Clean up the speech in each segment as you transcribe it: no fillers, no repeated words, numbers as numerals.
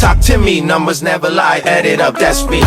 Talk to me, numbers never lie. Add it up, that's me.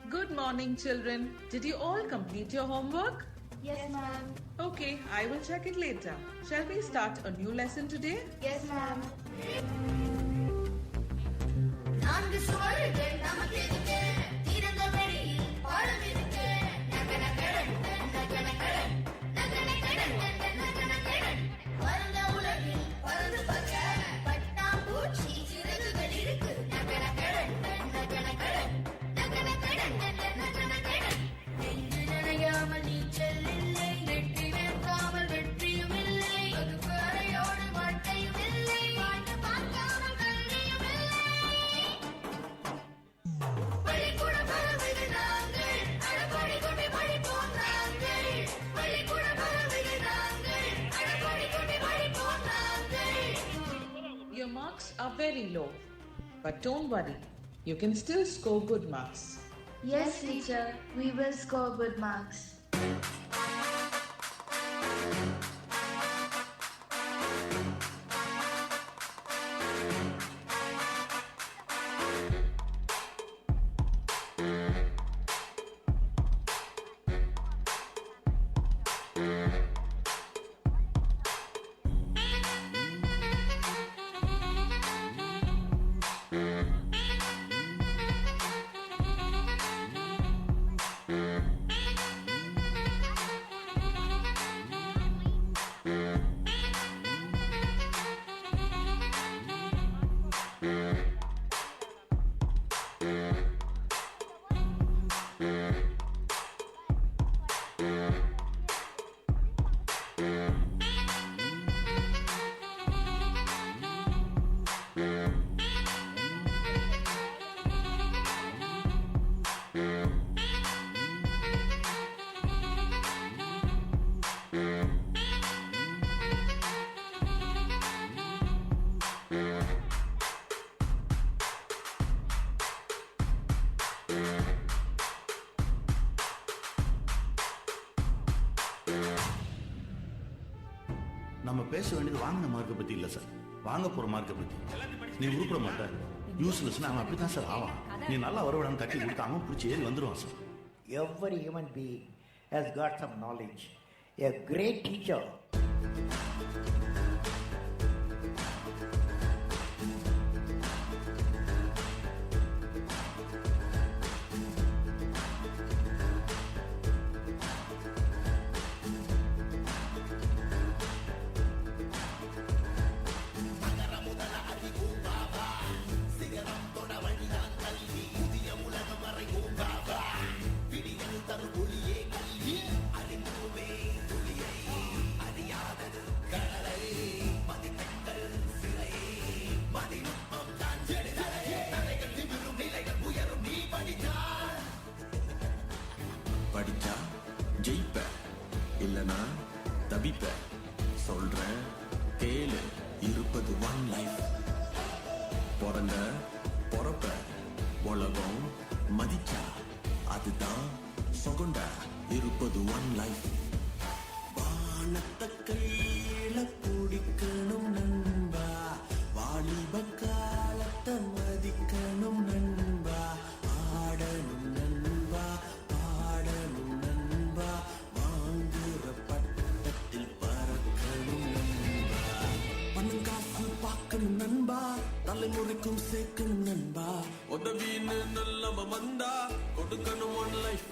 Good morning, children. Did you all complete your homework? Yes, ma'am. Okay, I will check it later. Shall we start a new lesson today? Yes, ma'am. Your marks are very low, but don't worry, you can still score good marks. Yes, teacher. We will score good marks. நம்ம பேச வேண்டியது வாங்கின மார்க்கை பத்தி இல்ல sir, வாங்க போற மார்க்கை பத்தி. நீ உருப்பட மாட்ட, யூஸ்லெஸ் அவன் அப்படித்தான் சார் ஆவான். நீ நல்லா வரவிடான்னு தட்டி கொடுத்து அவன் பிடிச்சி ஏறி வந்துடுவான் sir. Every human being has got some knowledge. A great teacher படிச்சா ஜெயிப்ப, இல்லனா தவிப்ப. சொல்றேன் கேளு, இருப்பது ஒன் லைஃப். பிறந்த பொறப்ப உலகம் மதிச்சா அதுதான் சொகுண்டா. இருப்பது ஒன் லைஃப். வானத்த கையில பிடிக்கணும் நண்பா, வாலிப காலத்தை மதிக்கணும் நண்பா. ஆடணும் நண்பா, பாடணும் நண்பா, வாங்குற பட்டத்தில் பறக்கணும் நண்பா. பணம் காசு பார்க்கணும் நண்பா, தலைமுறைக்கும் சேர்க்கணும் நண்பா. உதவின்னு நல்லவ வந்தா கொடுக்கணும் ஒன் லைஃப்.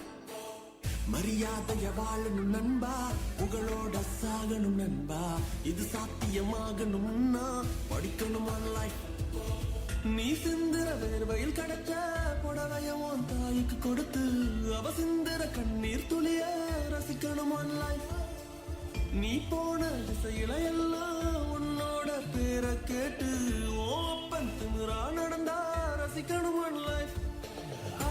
மரியாதைய வாழணும் நண்பா, புகழோட சாகணும் நண்பா. இது சாத்தியமாகணும்னா படிக்கணும் ஒன் லைஃப். நீ சிந்துற வேர்வையில் கிடைச்ச புடவைய உன் தாய்க்கு கொடுத்து அவ சிந்துற கண்ணீர் துளிய ரசிக்கணும் ஒன் லைஃப். நீ போன திசையில எல்லாம் உன்னோட பேரை கேட்டு ஓப்பன் திமிரா நடந்தா ரசிக்கணும் ஒன் லைஃப்.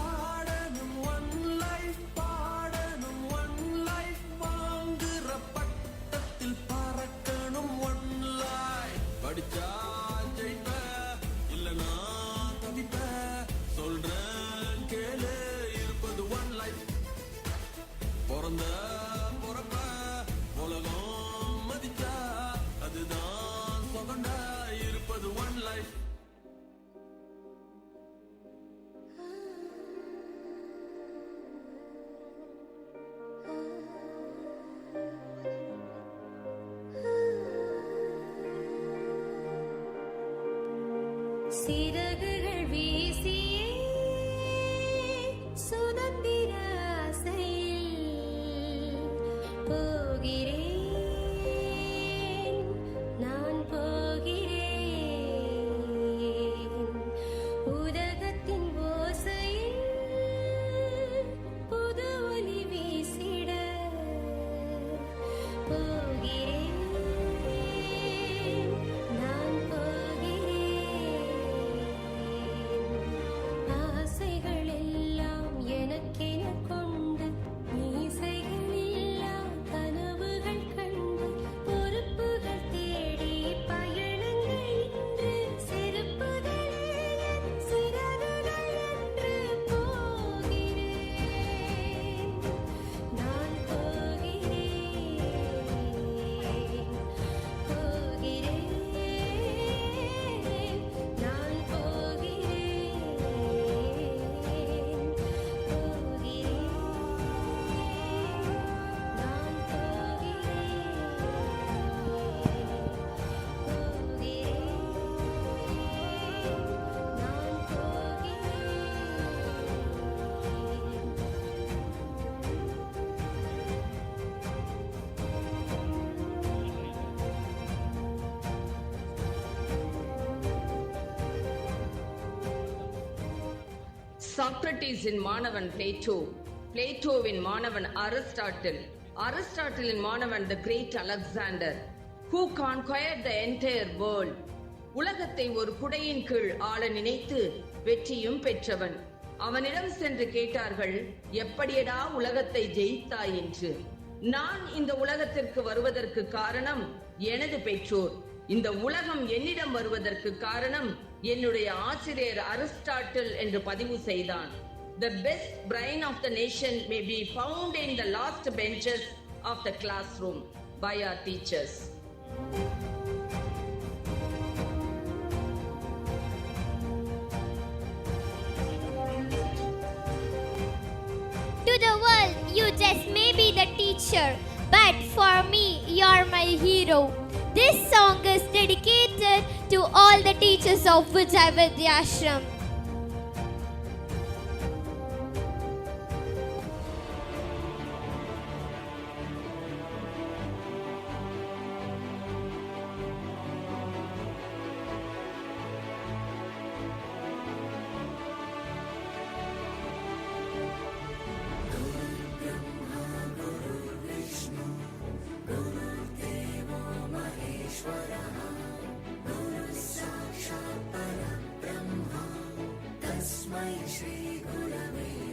ஆடணும் ஒன் லைஃப், பாடணும் ஒன் லைஃப், வாங்குற பட்டத்தில் பறக்கணும் ஒன் லைஃப். படிச்சா ஜெயிப்ப இல்லனா தவிப்ப, சொல்றேன் கேளு, இருப்பது ஒன் லைஃப். பிறந்த பொறப்ப உலகம் மதிச்சா அதுதான் சொகண்டா, இருப்பது ஒன் லைஃப். சிறகுகள் வீசியே சுதந்திர ஆசையில் போகிறேன், நான் போகிறேன். உலகத்தின் ஓசையில் புது ஒலி வீசிட போகிறேன், நான் போகிறேன். ஆசைகள் எல்லாம் எனக்கென கொண்டு, மீசைகள் எல்லாம் கனவுகள் கண்டு, பொறுப்புகள் தேடி பயணங்கள் இன்று, செருப்புகளே என் சிறகுகள் என்று போகிறேன், நான் போகிறேன், போகிறேன், நான் போகிறேன், சாக்ரட்டிஸின் மாணவன் பிளேட்டோ, பிளேட்டோவின் மாணவன் அரிஸ்டாட்டில், அரிஸ்டாட்டிலின் மாணவன் the great Alexander, who conquered the entire world. உலகத்தை ஒரு குடையின் கீழ் ஆள நினைத்து வெற்றியும் பெற்றவன். அவனிடம் சென்று கேட்டார்கள், எப்படியடா உலகத்தை ஜெயித்தாய் என்று. நான் இந்த உலகத்திற்கு வருவதற்கு காரணம் எனது பெற்றோர். இந்த உலகம் என்னிடம் வருவதற்கு காரணம் என்னுடைய ஆசிரியர் அரிஸ்டாட்டில் என்று பதிவு செய்தான். The best brain of the nation may be found in the last benches of the classroom by our teachers. To the world, you just may be the teacher, but for me, you're my hero. This song is dedicated to all the teachers of Vijay Vidyashram. तस्मै श्री गुरवे